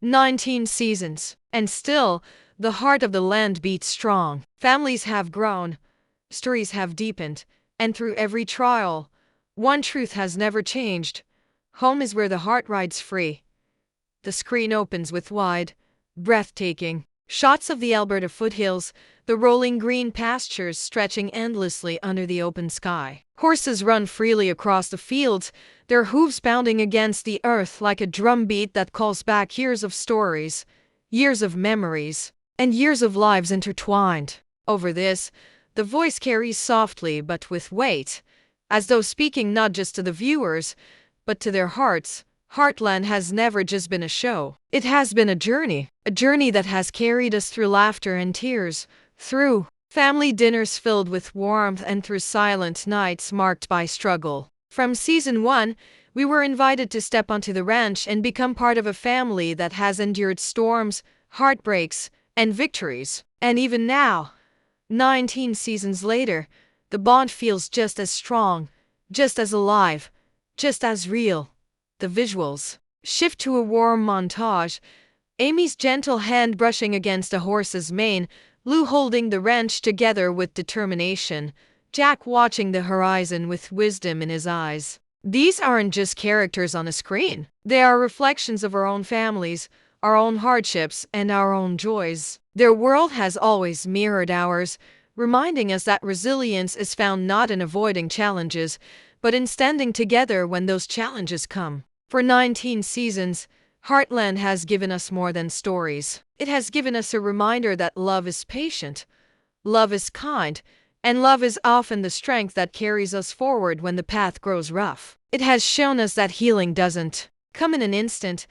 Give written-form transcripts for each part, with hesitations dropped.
19 seasons. And still, the heart of the land beats strong. Families have grown, stories have deepened, and through every trial, one truth has never changed. Home is where the heart rides free. The screen opens with wide, breathtaking shots of the Alberta foothills, the rolling green pastures stretching endlessly under the open sky. Horses run freely across the fields, their hooves pounding against the earth like a drumbeat that calls back years of stories, years of memories, and years of lives intertwined. Over this, the voice carries softly but with weight, as though speaking not just to the viewers, but to their hearts. Heartland has never just been a show. It has been a journey that has carried us through laughter and tears, through family dinners filled with warmth and through silent nights marked by struggle. From season 1, we were invited to step onto the ranch and become part of a family that has endured storms, heartbreaks, and victories. And even now, 19 seasons later, the bond feels just as strong, just as alive, just as real. The visuals shift to a warm montage. Amy's gentle hand brushing against a horse's mane, Lou holding the wrench together with determination, Jack watching the horizon with wisdom in his eyes. These aren't just characters on a screen. They are reflections of our own families, our own hardships, and our own joys. Their world has always mirrored ours, reminding us that resilience is found not in avoiding challenges, but in standing together when those challenges come. For 19 seasons, Heartland has given us more than stories. It has given us a reminder that love is patient, love is kind, and love is often the strength that carries us forward when the path grows rough. It has shown us that healing doesn't come in an instant,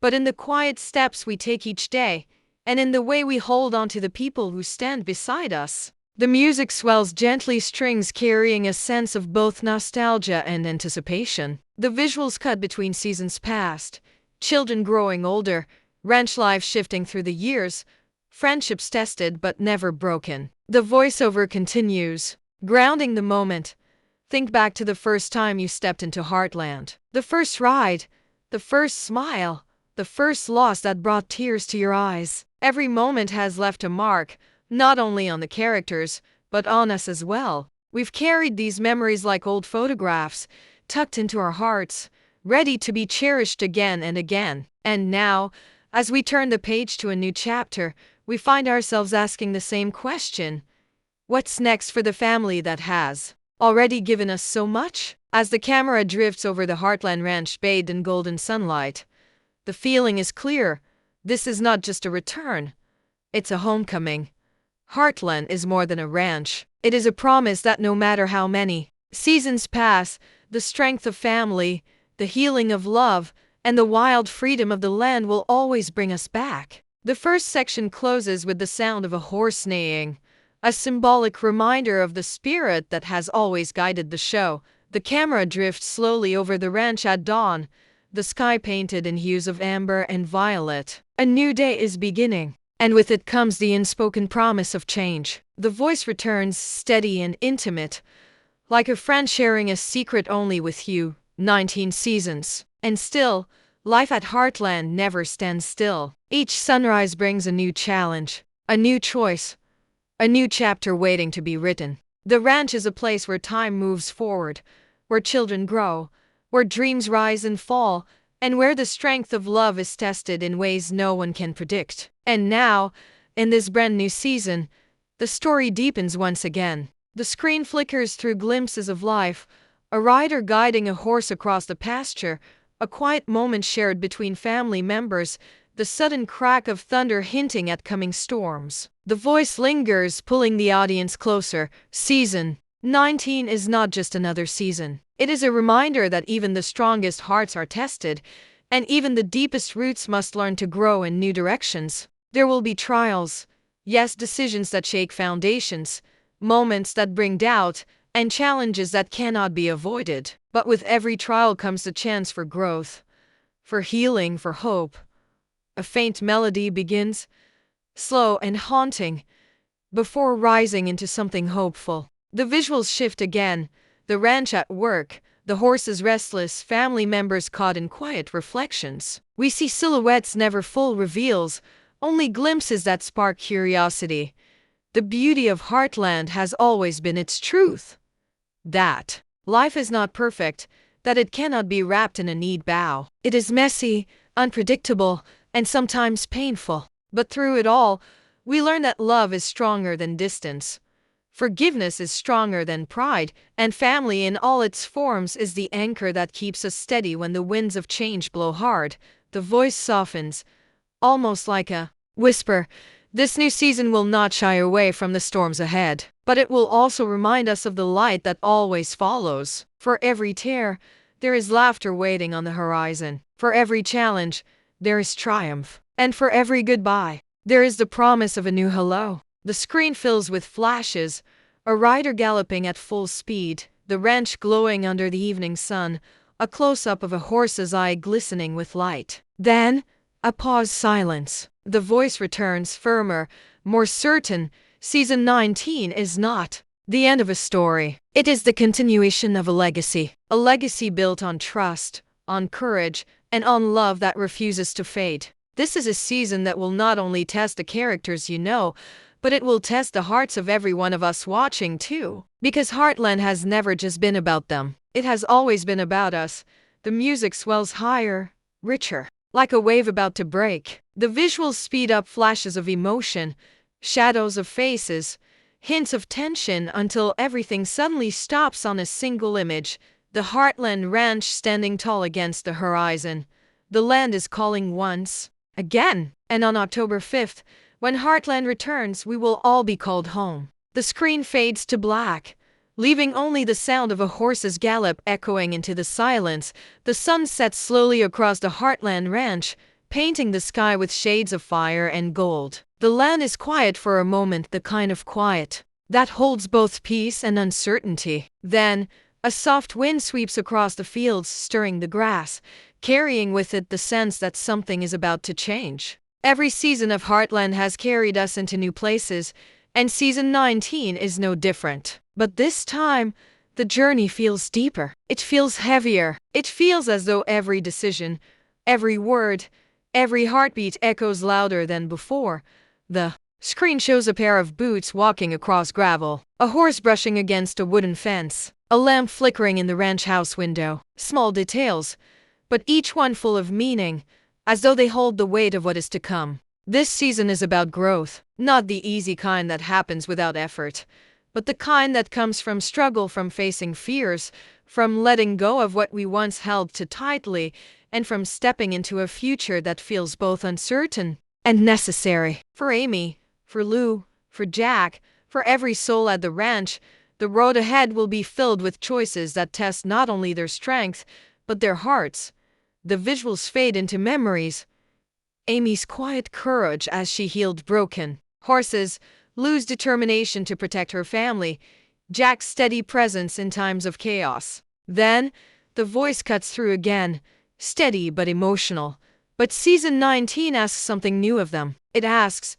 but in the quiet steps we take each day, and in the way we hold on to the people who stand beside us. The music swells gently, strings carrying a sense of both nostalgia and anticipation. The visuals cut between seasons past, children growing older, ranch life shifting through the years, friendships tested but never broken. The voiceover continues, grounding the moment. Think back to the first time you stepped into Heartland. The first ride, the first smile, the first loss that brought tears to your eyes. Every moment has left a mark, not only on the characters, but on us as well. We've carried these memories like old photographs, tucked into our hearts, ready to be cherished again and again. And now, as we turn the page to a new chapter, we find ourselves asking the same question. What's next for the family that has already given us so much? As the camera drifts over the Heartland Ranch bathed in golden sunlight, the feeling is clear. This is not just a return, it's a homecoming. Heartland is more than a ranch. It is a promise that no matter how many seasons pass, the strength of family, the healing of love, and the wild freedom of the land will always bring us back. The first section closes with the sound of a horse neighing, a symbolic reminder of the spirit that has always guided the show. The camera drifts slowly over the ranch at dawn, the sky painted in hues of amber and violet. A new day is beginning, and with it comes the unspoken promise of change. The voice returns, steady and intimate, like a friend sharing a secret only with you. 19 seasons. And still, life at Heartland never stands still. Each sunrise brings a new challenge, a new choice, a new chapter waiting to be written. The ranch is a place where time moves forward, where children grow, where dreams rise and fall, and where the strength of love is tested in ways no one can predict. And now, in this brand new season, the story deepens once again. The screen flickers through glimpses of life, a rider guiding a horse across the pasture, a quiet moment shared between family members, the sudden crack of thunder hinting at coming storms. The voice lingers, pulling the audience closer. Season 19 is not just another season. It is a reminder that even the strongest hearts are tested, and even the deepest roots must learn to grow in new directions. There will be trials, yes, decisions that shake foundations, moments that bring doubt, and challenges that cannot be avoided. But with every trial comes the chance for growth, for healing, for hope. A faint melody begins, slow and haunting, before rising into something hopeful. The visuals shift again, the ranch at work, the horses restless, family members caught in quiet reflections. We see silhouettes, never full reveals, only glimpses that spark curiosity. The beauty of Heartland has always been its truth. That life is not perfect, that it cannot be wrapped in a neat bow. It is messy, unpredictable, and sometimes painful. But through it all, we learn that love is stronger than distance. Forgiveness is stronger than pride, and family in all its forms is the anchor that keeps us steady when the winds of change blow hard. The voice softens, almost like a whisper. This new season will not shy away from the storms ahead, but it will also remind us of the light that always follows. For every tear, there is laughter waiting on the horizon. For every challenge, there is triumph. And for every goodbye, there is the promise of a new hello. The screen fills with flashes, a rider galloping at full speed, the ranch glowing under the evening sun, a close-up of a horse's eye glistening with light. Then, a pause, silence. The voice returns, firmer, more certain. Season 19 is not the end of a story. It is the continuation of a legacy built on trust, on courage, and on love that refuses to fade. This is a season that will not only test the characters you know, but it will test the hearts of every one of us watching too. Because Heartland has never just been about them. It has always been about us. The music swells higher, richer, like a wave about to break. The visuals speed up, flashes of emotion, shadows of faces, hints of tension, until everything suddenly stops on a single image. The Heartland Ranch standing tall against the horizon. The land is calling once again. And on October 5th, when Heartland returns, we will all be called home. The screen fades to black, leaving only the sound of a horse's gallop echoing into the silence. The sun sets slowly across the Heartland Ranch, painting the sky with shades of fire and gold. The land is quiet for a moment, the kind of quiet that holds both peace and uncertainty. Then, a soft wind sweeps across the fields, stirring the grass, carrying with it the sense that something is about to change. Every season of Heartland has carried us into new places, and season 19 is no different. But this time, the journey feels deeper. It feels heavier. It feels as though every decision, every word, every heartbeat echoes louder than before. The screen shows a pair of boots walking across gravel, a horse brushing against a wooden fence, a lamp flickering in the ranch house window. Small details, but each one full of meaning, as though they hold the weight of what is to come. This season is about growth, not the easy kind that happens without effort, but the kind that comes from struggle, from facing fears, from letting go of what we once held too tightly, and from stepping into a future that feels both uncertain and necessary. For Amy, for Lou, for Jack, for every soul at the ranch, the road ahead will be filled with choices that test not only their strength, but their hearts. The visuals fade into memories. Amy's quiet courage as she healed broken horses, Lou's determination to protect her family, Jack's steady presence in times of chaos. Then, the voice cuts through again, steady but emotional. But season 19 asks something new of them. It asks,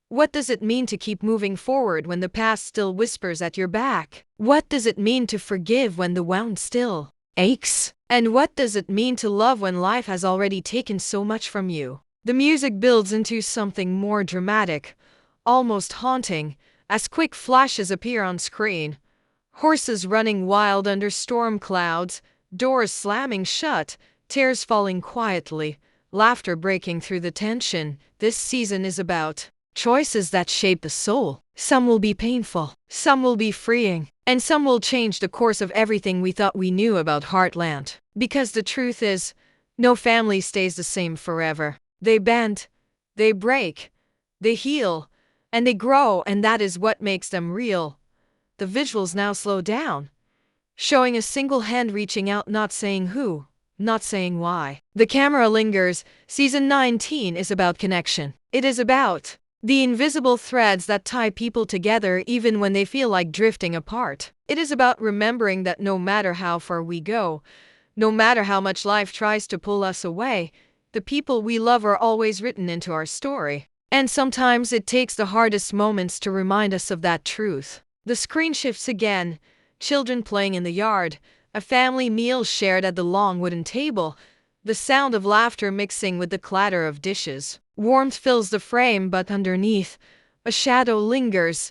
what does it mean to keep moving forward when the past still whispers at your back? What does it mean to forgive when the wound still aches? And what does it mean to love when life has already taken so much from you? The music builds into something more dramatic, almost haunting, as quick flashes appear on screen. Horses running wild under storm clouds, doors slamming shut, tears falling quietly, laughter breaking through the tension. This season is about choices that shape the soul. Some will be painful, some will be freeing, and some will change the course of everything we thought we knew about Heartland. Because the truth is, no family stays the same forever. They bend, they break, they heal, and they grow, and that is what makes them real. The visuals now slow down, showing a single hand reaching out, not saying who, not saying why. The camera lingers. Season 19 is about connection. It is about the invisible threads that tie people together even when they feel like drifting apart. It is about remembering that no matter how far we go, no matter how much life tries to pull us away, the people we love are always written into our story. And sometimes it takes the hardest moments to remind us of that truth. The screen shifts again, children playing in the yard, A family meal shared at the long wooden table, the sound of laughter mixing with the clatter of dishes. Warmth fills the frame, but underneath, a shadow lingers.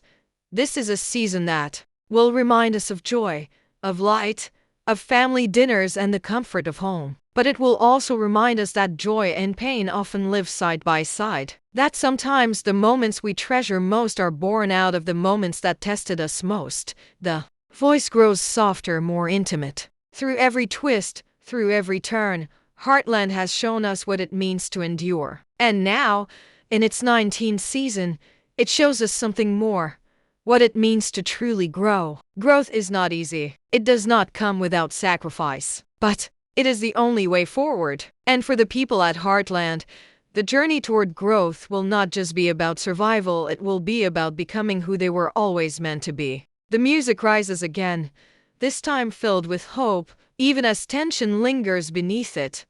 This is a season that will remind us of joy, of light, of family dinners and the comfort of home. But it will also remind us that joy and pain often live side by side. That sometimes the moments we treasure most are born out of the moments that tested us most. The voice grows softer, more intimate. Through every twist, through every turn, Heartland has shown us what it means to endure. And now, in its 19th season, it shows us something more. What it means to truly grow. Growth is not easy. It does not come without sacrifice. But it is the only way forward. And for the people at Heartland, the journey toward growth will not just be about survival, it will be about becoming who they were always meant to be. The music rises again, this time filled with hope, even as tension lingers beneath it.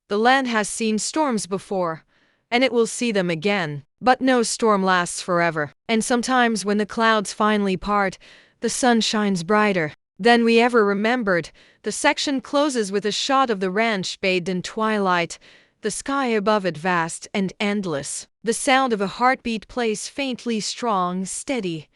The land has seen storms before, and it will see them again. But no storm lasts forever. And sometimes when the clouds finally part, the sun shines brighter than we ever remembered. The section closes with a shot of the ranch bathed in twilight, the sky above it vast and endless. The sound of a heartbeat plays faintly, strong, steady,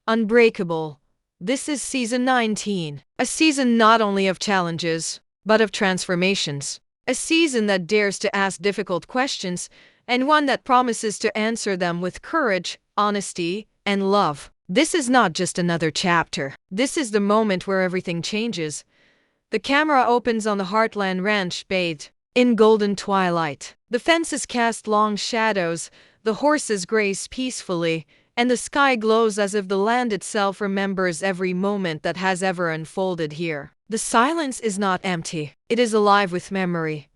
unbreakable. This is season 19, a season not only of challenges, but of transformations. A season that dares to ask difficult questions, and one that promises to answer them with courage, honesty, and love. This is not just another chapter. This is the moment where everything changes. The camera opens on the Heartland Ranch bathed in golden twilight. The fences cast long shadows, the horses graze peacefully, and the sky glows as if the land itself remembers every moment that has ever unfolded here. The silence is not empty. It is alive with memory,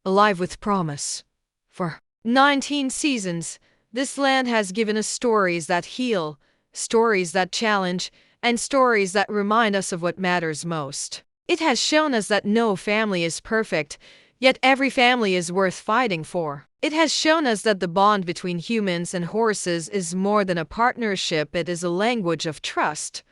alive with promise. For 19 seasons, this land has given us stories that heal, stories that challenge, and stories that remind us of what matters most. It has shown us that no family is perfect, yet every family is worth fighting for. It has shown us that the bond between humans and horses is more than a partnership, it is a language of trust,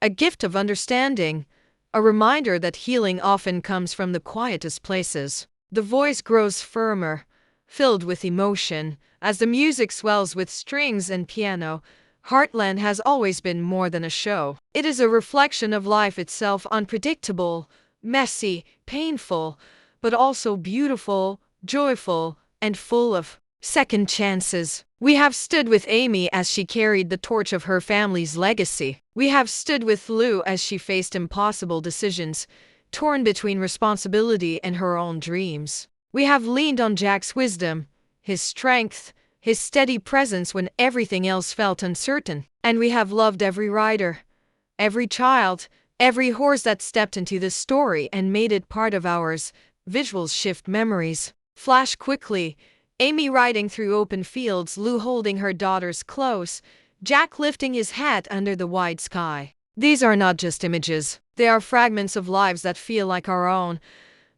a gift of understanding, a reminder that healing often comes from the quietest places. The voice grows firmer, filled with emotion, as the music swells with strings and piano. Heartland has always been more than a show. It is a reflection of life itself, unpredictable, messy, painful, but also beautiful, joyful, and full of second chances. We have stood with Amy as she carried the torch of her family's legacy. We have stood with Lou as she faced impossible decisions, torn between responsibility and her own dreams. We have leaned on Jack's wisdom, his strength, his steady presence when everything else felt uncertain. And we have loved every rider, every child, every horse that stepped into this story and made it part of ours. Visuals shift memories. Flash quickly. Amy riding through open fields, Lou holding her daughters close, Jack lifting his hat under the wide sky. These are not just images. They are fragments of lives that feel like our own.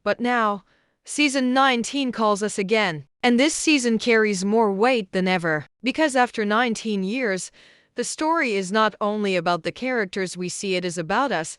But now, season 19 calls us again. And this season carries more weight than ever. Because after 19 years, the story is not only about the characters we see, it is about us,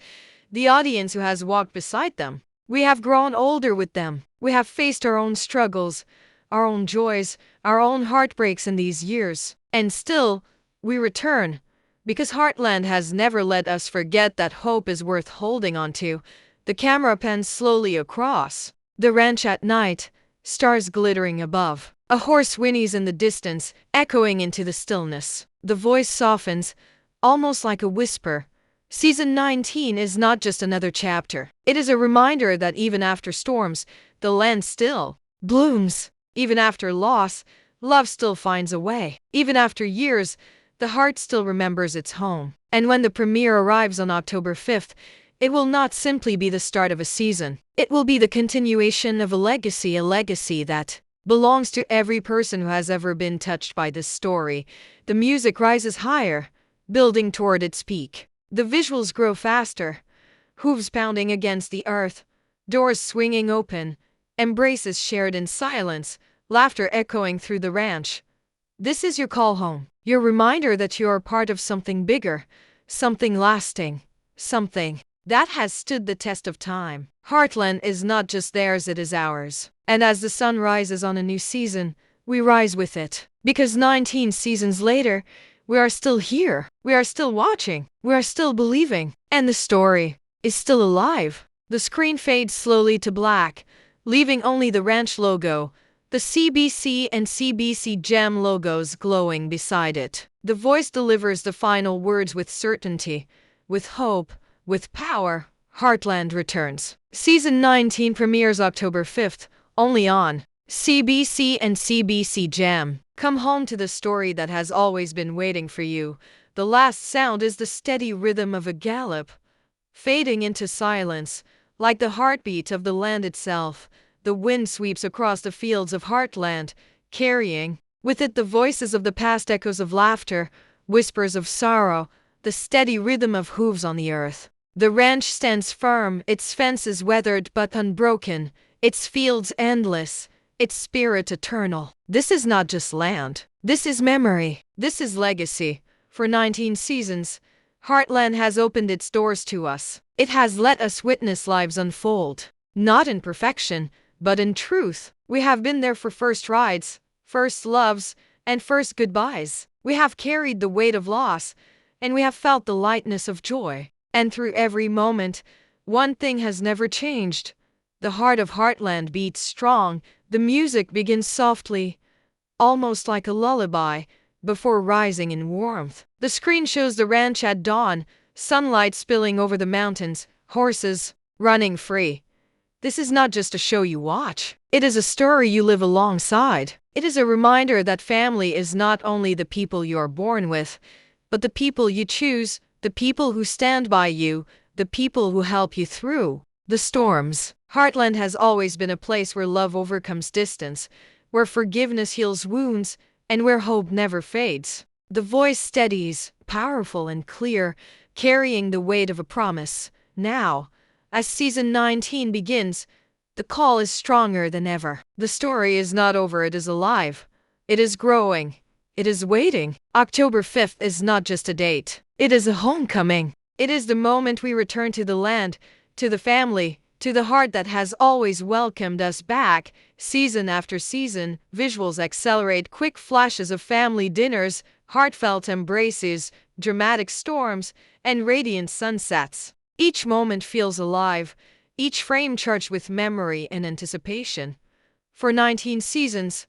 the audience who has walked beside them. We have grown older with them. We have faced our own struggles, our own joys, our own heartbreaks in these years. And still, we return. Because Heartland has never let us forget that hope is worth holding on to. The camera pans slowly across the ranch at night, stars glittering above. A horse whinnies in the distance, echoing into the stillness. The voice softens, almost like a whisper. Season 19 is not just another chapter. It is a reminder that even after storms, the land still blooms. Even after loss, love still finds a way. Even after years, the heart still remembers its home. And when the premiere arrives on October 5th, it will not simply be the start of a season. It will be the continuation of a legacy that belongs to every person who has ever been touched by this story. The music rises higher, building toward its peak. The visuals grow faster, hooves pounding against the earth, doors swinging open, embraces shared in silence, laughter echoing through the ranch. This is your call home, your reminder that you are part of something bigger, something lasting, something that has stood the test of time. Heartland is not just theirs, it is ours. And as the sun rises on a new season, we rise with it. Because 19 seasons later, we are still here. We are still watching. We are still believing. And the story is still alive. The screen fades slowly to black, leaving only the ranch logo, the CBC and CBC Gem logos glowing beside it. The voice delivers the final words with certainty, with hope, with power. Heartland returns. Season 19 premieres October 5th, only on CBC and CBC Gem. Come home to the story that has always been waiting for you. The last sound is the steady rhythm of a gallop, fading into silence, like the heartbeat of the land itself. The wind sweeps across the fields of Heartland, carrying with it the voices of the past, echoes of laughter, whispers of sorrow, the steady rhythm of hooves on the earth. The ranch stands firm, its fences weathered but unbroken, its fields endless, its spirit eternal. This is not just land. This is memory. This is legacy. For 19 seasons, Heartland has opened its doors to us. It has let us witness lives unfold. Not in perfection, but in truth. We have been there for first rides, first loves, and first goodbyes. We have carried the weight of loss, and we have felt the lightness of joy. And through every moment, one thing has never changed. The heart of Heartland beats strong. The music begins softly, almost like a lullaby, before rising in warmth. The screen shows the ranch at dawn, sunlight spilling over the mountains, horses running free. This is not just a show you watch. It is a story you live alongside. It is a reminder that family is not only the people you are born with, but the people you choose, the people who stand by you, the people who help you through the storms. Heartland has always been a place where love overcomes distance, where forgiveness heals wounds, and where hope never fades. The voice steadies, powerful and clear, carrying the weight of a promise. Now, as season 19 begins, the call is stronger than ever. The story is not over, it is alive. It is growing. It is waiting. October 5th is not just a date. It is a homecoming. It is the moment we return to the land, to the family, to the heart that has always welcomed us back. Season after season, visuals accelerate, quick flashes of family dinners, heartfelt embraces, dramatic storms, and radiant sunsets. Each moment feels alive, each frame charged with memory and anticipation. For 19 seasons,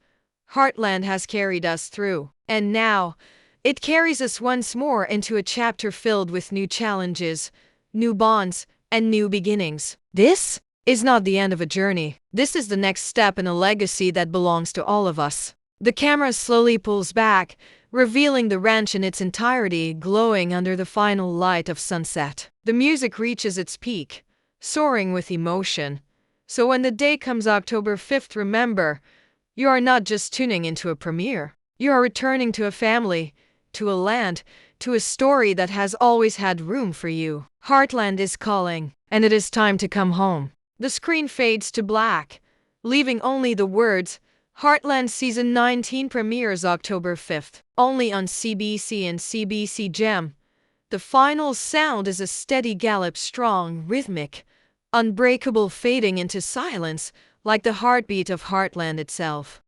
Heartland has carried us through, and now, it carries us once more into a chapter filled with new challenges, new bonds, and new beginnings. This is not the end of a journey. This is the next step in a legacy that belongs to all of us. The camera slowly pulls back, revealing the ranch in its entirety, glowing under the final light of sunset. The music reaches its peak, soaring with emotion. So when the day comes October 5th, remember, you are not just tuning into a premiere. You are returning to a family, to a land, to a story that has always had room for you. Heartland is calling, and it is time to come home. The screen fades to black, leaving only the words. Heartland Season 19 premieres October 5th, only on CBC and CBC Gem. The final sound is a steady gallop, strong, rhythmic, unbreakable, fading into silence, like the heartbeat of Heartland itself.